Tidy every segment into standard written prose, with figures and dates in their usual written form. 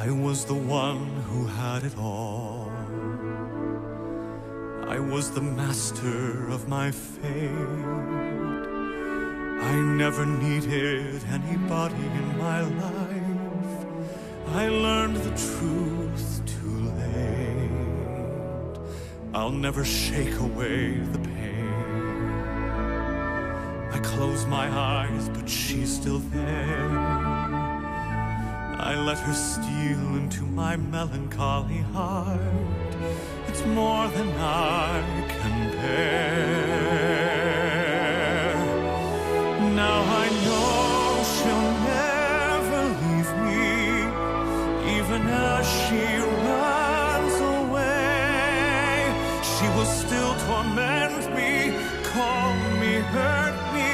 I was the one who had it all. I was the master of my fate. I never needed anybody in my life. I learned the truth too late. I'll never shake away the pain. I close my eyes, but she's still there. I let her steal into my melancholy heart. It's more than I can bear. Now I know she'll never leave me, even as she runs away. She will still torment me, call me, hurt me,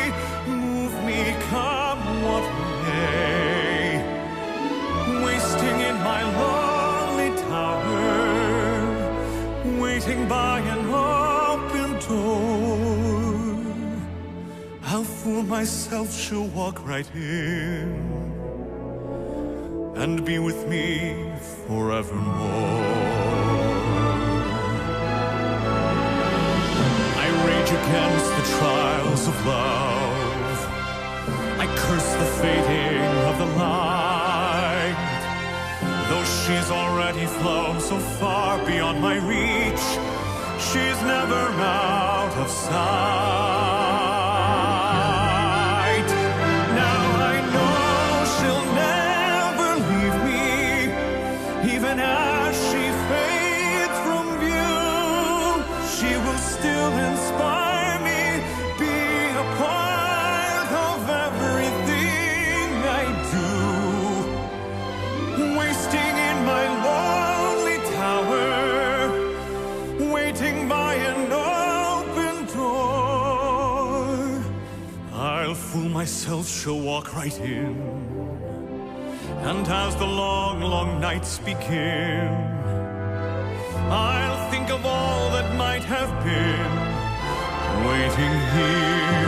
move me, come what may. Wasting in my lonely tower, waiting by an open door. I'll fool myself, she'll walk right in and be with me forevermore. I rage against the trials of love. I curse the fading of the light. Though she's already flown so far beyond my reach, she's never out of sight. Now I know she'll never leave me, even as she fades from view. She will still inspire me, be a part of everything I do. Wasting in my lonely tower, waiting by an open door. I'll fool myself, she'll walk right in, and as the long, long nights begin, I'll think of all that might have been, waiting here.